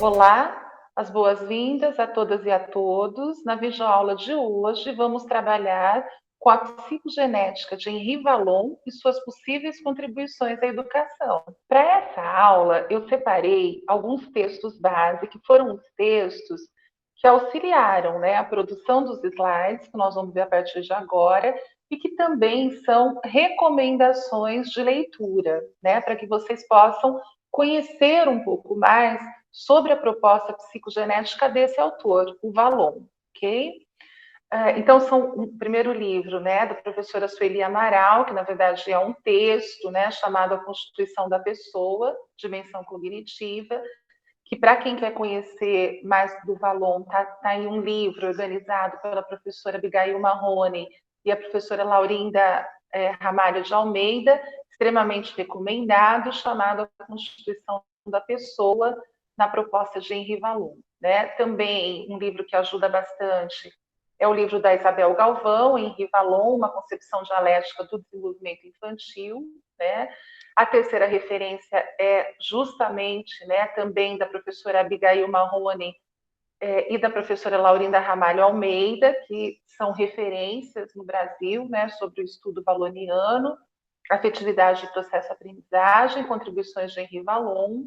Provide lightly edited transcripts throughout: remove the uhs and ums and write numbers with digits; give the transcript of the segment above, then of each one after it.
Olá, as boas-vindas a todas e a todos. Na videoaula de hoje, vamos trabalhar com a psicogenética de Henri Vallon e suas possíveis contribuições à educação. Para essa aula, eu separei alguns textos base, que foram os textos que auxiliaram, a produção dos slides, que nós vamos ver a partir de agora, e que também são recomendações de leitura, para que vocês possam conhecer um pouco mais sobre a proposta psicogenética desse autor, o Vallon, ok? Então, são o primeiro livro, da professora Sueli Amaral, que na verdade é um texto, chamado A Constituição da Pessoa, Dimensão Cognitiva, que para quem quer conhecer mais do Vallon, tá em um livro organizado pela professora Abigail Marrone e a professora Laurinda Ramalho de Almeida, extremamente recomendado, chamado A Constituição da Pessoa, na proposta de Henri Vallon. Também um livro que ajuda bastante é o livro da Isabel Galvão, Henri Vallon, Uma Concepção Dialética do Desenvolvimento Infantil. A terceira referência é justamente também da professora Abigail Marrone e da professora Laurinda Ramalho Almeida, que são referências no Brasil sobre o estudo valoniano, afetividade e processo-aprendizagem, contribuições de Henri Vallon.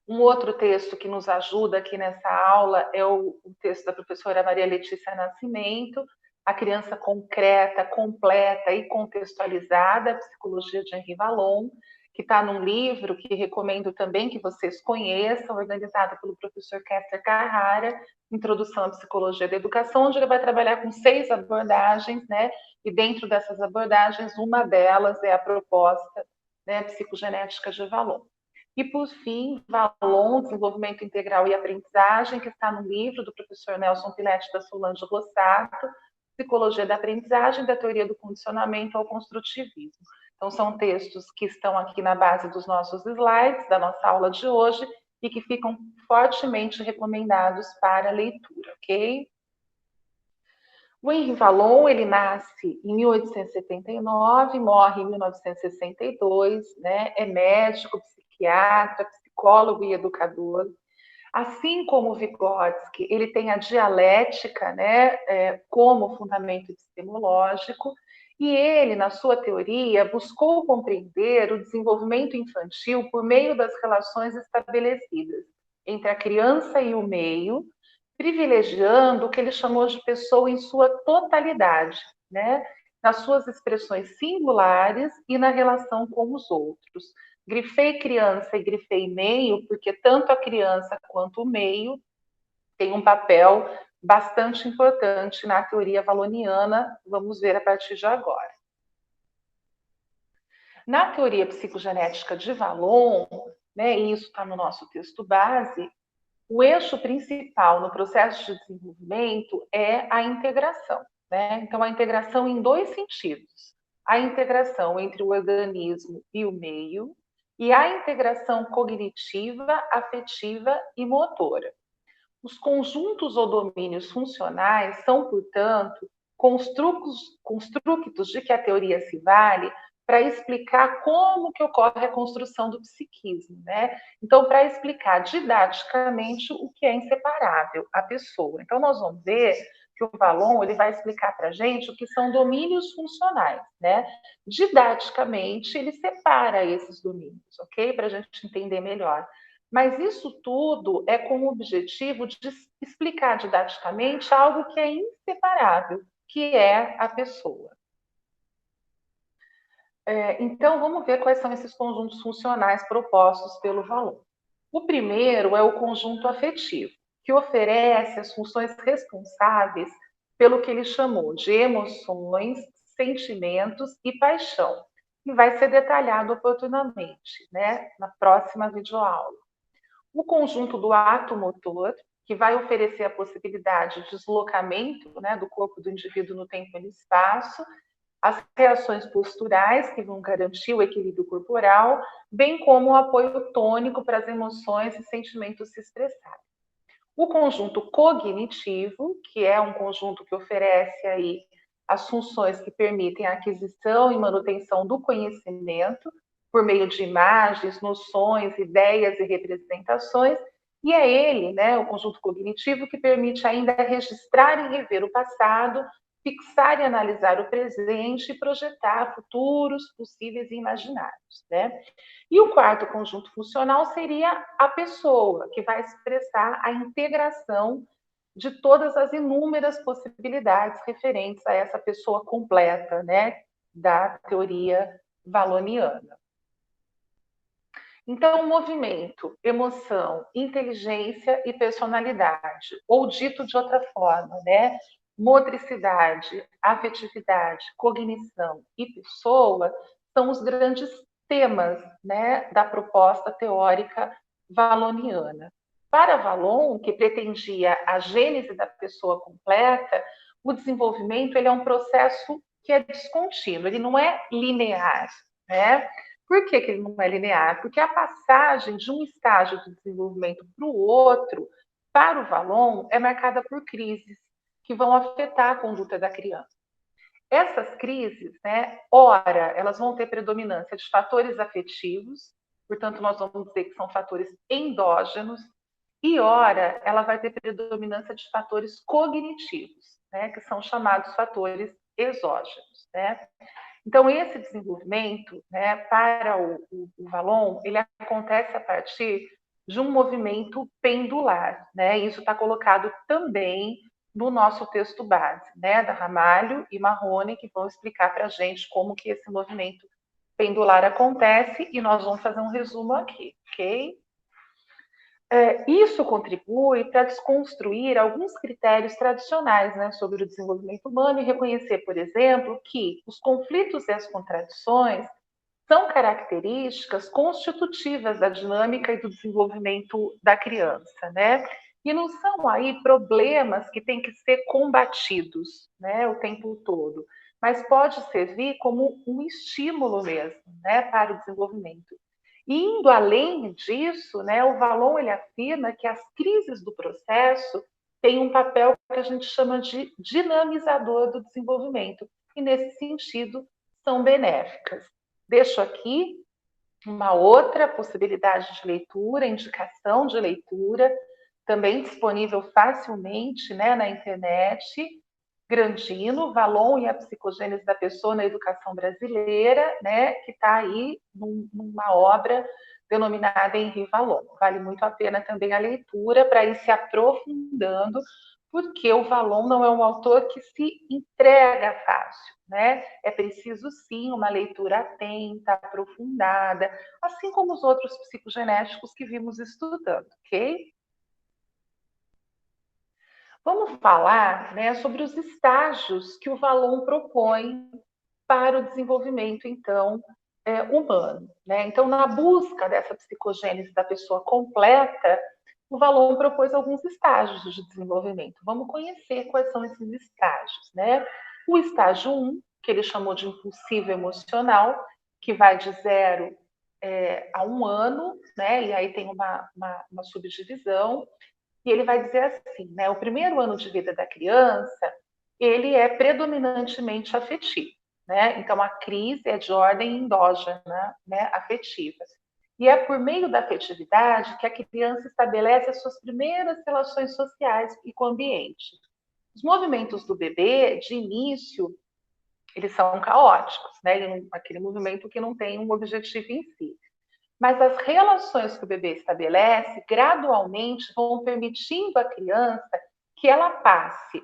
Um outro texto que nos ajuda aqui nessa aula é o texto da professora Maria Letícia Nascimento, A Criança Concreta, Completa e Contextualizada, a Psicologia de Henri Vallon, que está num livro que recomendo também que vocês conheçam, organizado pelo professor Kester Carrara, Introdução à Psicologia da Educação, onde ele vai trabalhar com 6 abordagens, e dentro dessas abordagens, uma delas é a proposta psicogenética de Vallon. E, por fim, Vallon, Desenvolvimento Integral e Aprendizagem, que está no livro do professor Nelson Pinetti da Solange Rossato, Psicologia da Aprendizagem, da Teoria do Condicionamento ao Construtivismo. Então, são textos que estão aqui na base dos nossos slides, da nossa aula de hoje, e que ficam fortemente recomendados para leitura, ok? O Henri Vallon, ele nasce em 1879, morre em 1962, é médico, psiquiatra, psicólogo e educador. Assim como Vygotsky, ele tem a dialética, como fundamento epistemológico, e ele, na sua teoria, buscou compreender o desenvolvimento infantil por meio das relações estabelecidas entre a criança e o meio, privilegiando o que ele chamou de pessoa em sua totalidade, nas suas expressões singulares e na relação com os outros. Grifei criança e grifei meio, porque tanto a criança quanto o meio têm um papel bastante importante na teoria valoniana, vamos ver a partir de agora. Na teoria psicogenética de Vallon, e isso está no nosso texto base, o eixo principal no processo de desenvolvimento é a integração. Então, a integração em 2 sentidos. A integração entre o organismo e o meio, e a integração cognitiva, afetiva e motora. Os conjuntos ou domínios funcionais são, portanto, construtos de que a teoria se vale para explicar como que ocorre a construção do psiquismo, Então, para explicar didaticamente o que é inseparável, a pessoa. Então, nós vamos ver que o Vallon ele vai explicar para a gente o que são domínios funcionais, Didaticamente, ele separa esses domínios, ok? Para a gente entender melhor. Mas isso tudo é com o objetivo de explicar didaticamente algo que é inseparável, que é a pessoa. Então, vamos ver quais são esses conjuntos funcionais propostos pelo Vallon. O primeiro é o conjunto afetivo, que oferece as funções responsáveis pelo que ele chamou de emoções, sentimentos e paixão, e vai ser detalhado oportunamente, na próxima videoaula. O conjunto do ato motor, que vai oferecer a possibilidade de deslocamento do corpo do indivíduo no tempo e no espaço, as reações posturais, que vão garantir o equilíbrio corporal, bem como o apoio tônico para as emoções e sentimentos se expressarem. O conjunto cognitivo, que é um conjunto que oferece aí as funções que permitem a aquisição e manutenção do conhecimento, por meio de imagens, noções, ideias e representações, E é ele, né, o conjunto cognitivo, que permite ainda registrar e rever o passado, fixar e analisar o presente e projetar futuros possíveis e imaginários, né? E o quarto conjunto funcional seria a pessoa, que vai expressar a integração de todas as inúmeras possibilidades referentes a essa pessoa completa, né, da teoria valoniana. Então, movimento, emoção, inteligência e personalidade, ou dito de outra forma, né, motricidade, afetividade, cognição e pessoa são os grandes temas, né, da proposta teórica valoniana. Para Valon, que pretendia a gênese da pessoa completa, o desenvolvimento ele é um processo que é descontínuo, ele não é linear, né? Por que ele não é linear? Porque a passagem de um estágio de desenvolvimento para o outro, para o Valon, é marcada por crises que vão afetar a conduta da criança. Essas crises, né, ora, elas vão ter predominância de fatores afetivos, portanto, nós vamos dizer que são fatores endógenos, e ora, ela vai ter predominância de fatores cognitivos, né, que são chamados fatores exógenos, né? Então, esse desenvolvimento, né, para o Valon, ele acontece a partir de um movimento pendular, né? Isso está colocado também no nosso texto base, né, da Ramalho e Marrone, que vão explicar para a gente como que esse movimento pendular acontece, e nós vamos fazer um resumo aqui, ok? Isso contribui para desconstruir alguns critérios tradicionais, né, sobre o desenvolvimento humano e reconhecer, por exemplo, que os conflitos e as contradições são características constitutivas da dinâmica e do desenvolvimento da criança, né? E não são aí problemas que têm que ser combatidos, né, o tempo todo, mas pode servir como um estímulo mesmo, né, para o desenvolvimento. E indo além disso, né, o Valon ele afirma que as crises do processo têm um papel que a gente chama de dinamizador do desenvolvimento, e nesse sentido são benéficas. Deixo aqui uma outra possibilidade de leitura, indicação de leitura, também disponível facilmente, né, na internet. Grandino, Valon e a psicogênese da pessoa na educação brasileira, né, que está aí numa obra denominada Henri Valon. Vale muito a pena também a leitura para ir se aprofundando, porque o Valon não é um autor que se entrega fácil, né? É preciso sim uma leitura atenta, aprofundada, assim como os outros psicogenéticos que vimos estudando, ok? Vamos falar, né, sobre os estágios que o Valon propõe para o desenvolvimento, então, humano, né? Então, na busca dessa psicogênese da pessoa completa, o Valon propôs alguns estágios de desenvolvimento. Vamos conhecer quais são esses estágios, né? O estágio 1, que ele chamou de impulsivo emocional, que vai de 0 a 1 ano, né? E aí tem uma subdivisão. E ele vai dizer assim, né? O primeiro ano de vida da criança, ele é predominantemente afetivo, né? Então a crise é de ordem endógena, né? Afetiva. E é por meio da afetividade que a criança estabelece as suas primeiras relações sociais e com o ambiente. Os movimentos do bebê, de início, eles são caóticos, né? Aquele movimento que não tem um objetivo em si. Mas as relações que o bebê estabelece gradualmente vão permitindo à criança que ela passe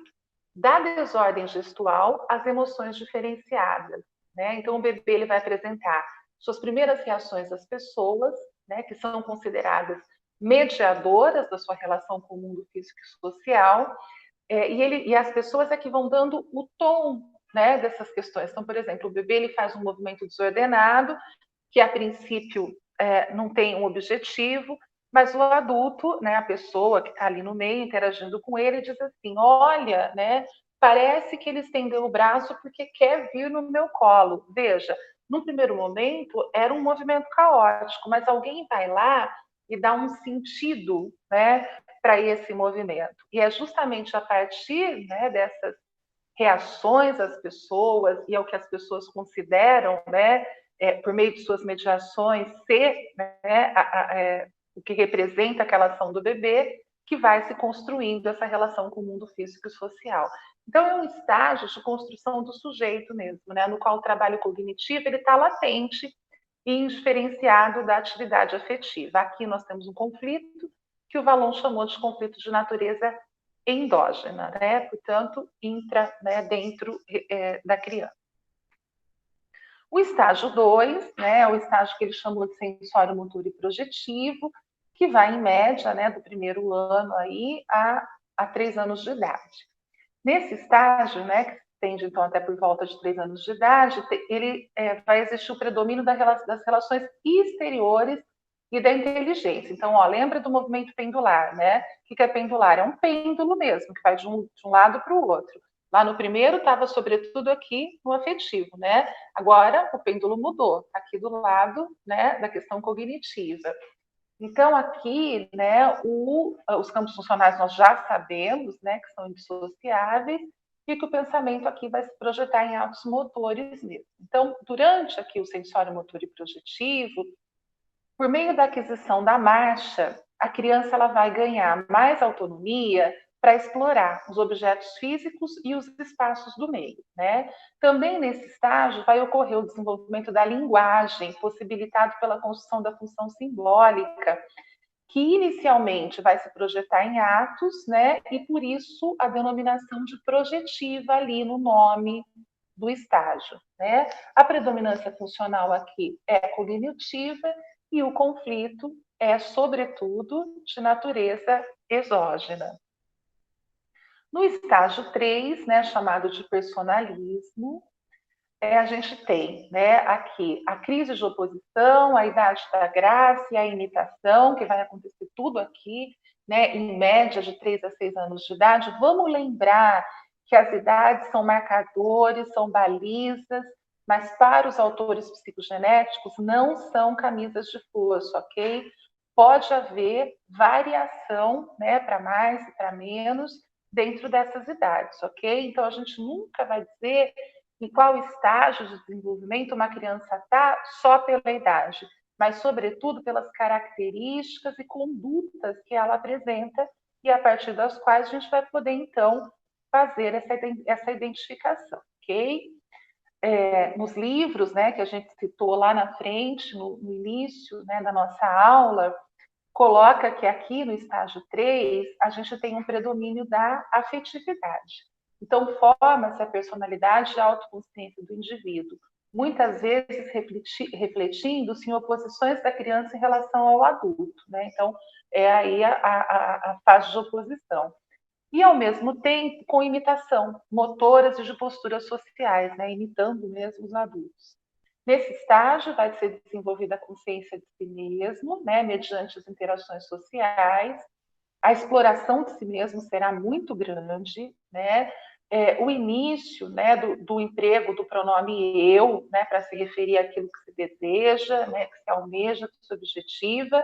da desordem gestual às emoções diferenciadas, né? Então o bebê ele vai apresentar suas primeiras reações às pessoas, né, que são consideradas mediadoras da sua relação com o mundo físico e social, e as pessoas é que vão dando o tom, né, dessas questões. Então, por exemplo, o bebê ele faz um movimento desordenado que a princípio não tem um objetivo, mas o adulto, né, a pessoa que está ali no meio interagindo com ele, diz assim: olha, né, parece que ele estendeu o braço porque quer vir no meu colo. Veja, num primeiro momento era um movimento caótico, mas alguém vai lá e dá um sentido, né, para esse movimento. E é justamente a partir, né, dessas reações às pessoas e ao que as pessoas consideram, né, por meio de suas mediações, ser, né, o que representa aquela ação do bebê, que vai se construindo essa relação com o mundo físico e social. Então, é um estágio de construção do sujeito mesmo, né, no qual o trabalho cognitivo está latente e indiferenciado da atividade afetiva. Aqui nós temos um conflito que o Vallon chamou de conflito de natureza endógena, né? Portanto, intra, né, dentro da criança. O estágio 2, né, é o estágio que ele chamou de sensório motor e projetivo, que vai em média, né, do primeiro ano aí a 3 anos de idade. Nesse estágio, né, que se estende então até por volta de 3 anos de idade, ele vai existir o predomínio das relações exteriores e da inteligência. Então, ó, lembra do movimento pendular, né? O que é pendular? É um pêndulo mesmo, que vai de um lado para o outro. Lá no primeiro estava sobretudo aqui no afetivo, né? Agora o pêndulo mudou, aqui do lado, né, da questão cognitiva. Então, aqui, né, os campos funcionais nós já sabemos, né, que são indissociáveis e que o pensamento aqui vai se projetar em atos motores mesmo. Então, durante aqui o sensório motor e projetivo, por meio da aquisição da marcha, a criança ela vai ganhar mais autonomia para explorar os objetos físicos e os espaços do meio, né? Também nesse estágio vai ocorrer o desenvolvimento da linguagem, possibilitado pela construção da função simbólica, que inicialmente vai se projetar em atos, né? E por isso a denominação de projetiva ali no nome do estágio, né? A predominância funcional aqui é cognitiva e o conflito é, sobretudo, de natureza exógena. No estágio 3, né, chamado de personalismo, a gente tem, né, aqui a crise de oposição, a idade da graça e a imitação, que vai acontecer tudo aqui, né, em média de 3 a 6 anos de idade. Vamos lembrar que as idades são marcadores, são balizas, mas para os autores psicogenéticos não são camisas de força, ok? Pode haver variação, né, para mais e para menos dentro dessas idades, ok? Então a gente nunca vai dizer em qual estágio de desenvolvimento uma criança está só pela idade, mas, sobretudo, pelas características e condutas que ela apresenta e a partir das quais a gente vai poder, então, fazer essa identificação, ok? Nos livros, né, que a gente citou lá na frente, no início, né, da nossa aula, coloca que aqui no estágio 3 a gente tem um predomínio da afetividade. Então, forma-se a personalidade e a autoconsciência do indivíduo, muitas vezes refletindo-se em oposições da criança em relação ao adulto, né? Então, é aí a fase de oposição. E, ao mesmo tempo, com imitação, motoras e de posturas sociais, né? Imitando mesmo os adultos. Nesse estágio, vai ser desenvolvida a consciência de si mesmo, né, mediante as interações sociais. A exploração de si mesmo será muito grande, né? O início, né, do emprego do pronome eu, né, para se referir àquilo que se deseja, né, que se almeja, que se objetiva.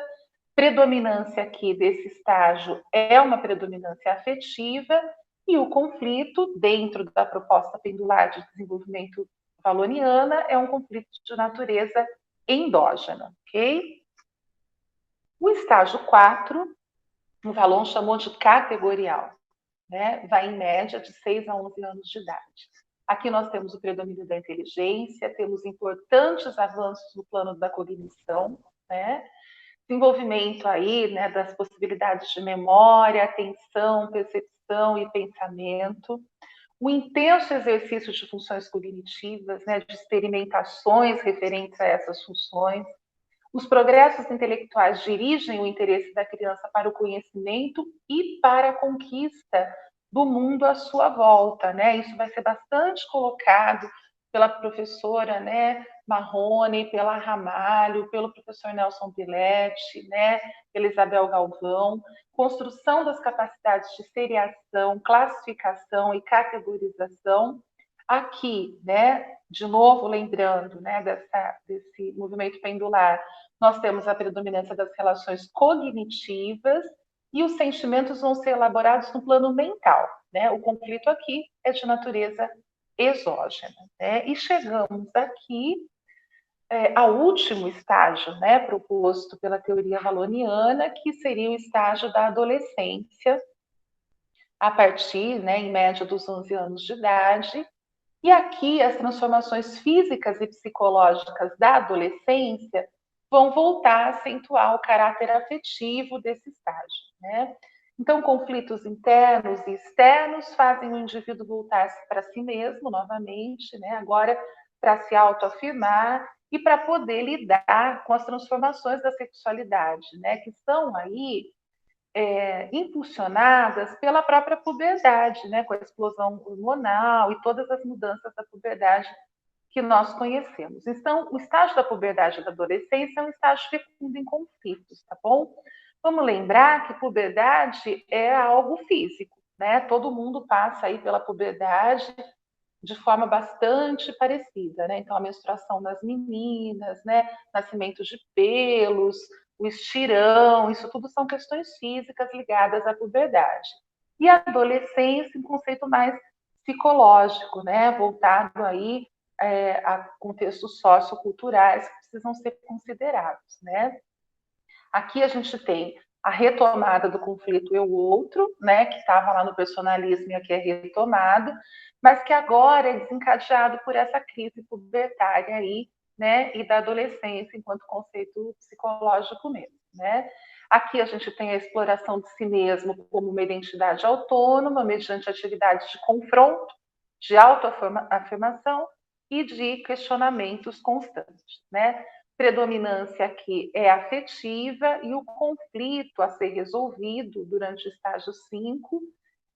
Predominância aqui desse estágio é uma predominância afetiva e o conflito, dentro da proposta pendular de desenvolvimento valoniana, é um conflito de natureza endógena, ok? O estágio 4, o Vallon chamou de categorial, né? Vai em média de 6 a 11 anos de idade. Aqui nós temos o predomínio da inteligência, temos importantes avanços no plano da cognição, né? Desenvolvimento aí, né, das possibilidades de memória, atenção, percepção e pensamento, o intenso exercício de funções cognitivas, né, de experimentações referentes a essas funções. Os progressos intelectuais dirigem o interesse da criança para o conhecimento e para a conquista do mundo à sua volta, né? Isso vai ser bastante colocado pela professora, né, Marrone, pela Ramalho, pelo professor Nelson Piletti, né, pela Isabel Galvão. Construção das capacidades de seriação, classificação e categorização. Aqui, né, de novo lembrando, né, desse movimento pendular, nós temos a predominância das relações cognitivas e os sentimentos vão ser elaborados no plano mental, né? O conflito aqui é de natureza exógena, né? E chegamos aqui ao último estágio, né, proposto pela teoria valoniana, que seria o estágio da adolescência, a partir, né, em média, dos 11 anos de idade. E aqui as transformações físicas e psicológicas da adolescência vão voltar a acentuar o caráter afetivo desse estágio, né? Então, conflitos internos e externos fazem o indivíduo voltar-se para si mesmo novamente, né? Agora para se autoafirmar e para poder lidar com as transformações da sexualidade, né? Que são aí impulsionadas pela própria puberdade, né, com a explosão hormonal e todas as mudanças da puberdade que nós conhecemos. Então, o estágio da puberdade e da adolescência é um estágio fecundo em conflitos, tá bom? Vamos lembrar que puberdade é algo físico, né? Todo mundo passa aí pela puberdade de forma bastante parecida, né? Então, a menstruação das meninas, né? Nascimento de pelos, o estirão, isso tudo são questões físicas ligadas à puberdade. E a adolescência, um conceito mais psicológico, né? Voltado aí a contextos socioculturais que precisam ser considerados, né? Aqui a gente tem a retomada do conflito eu-outro, né, que estava lá no personalismo e aqui é retomado, mas que agora é desencadeado por essa crise pubertária aí, né, e da adolescência enquanto conceito psicológico mesmo, né. Aqui a gente tem a exploração de si mesmo como uma identidade autônoma, mediante atividades de confronto, de autoafirmação e de questionamentos constantes, né. Predominância aqui é afetiva e o conflito a ser resolvido durante o estágio 5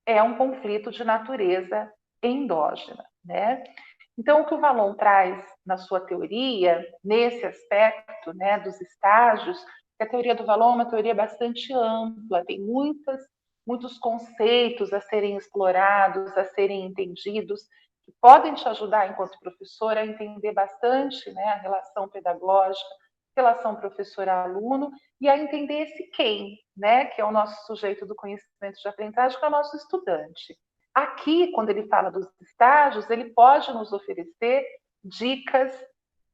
é um conflito de natureza endógena, né? Então, o que o Valon traz na sua teoria, nesse aspecto, né, dos estágios, que a teoria do Valon é uma teoria bastante ampla, tem muitos conceitos a serem explorados, a serem entendidos, que podem te ajudar, enquanto professora, a entender bastante, né, a relação pedagógica, relação professor-aluno, e a entender esse quem, né, que é o nosso sujeito do conhecimento de aprendizagem, que é o nosso estudante. Aqui, quando ele fala dos estágios, ele pode nos oferecer dicas,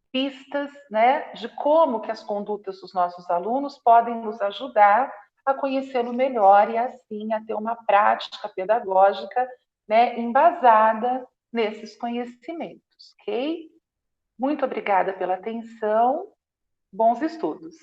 pistas, né, de como que as condutas dos nossos alunos podem nos ajudar a conhecê-lo melhor e assim a ter uma prática pedagógica, né, embasada nesses conhecimentos, ok? Muito obrigada pela atenção, bons estudos.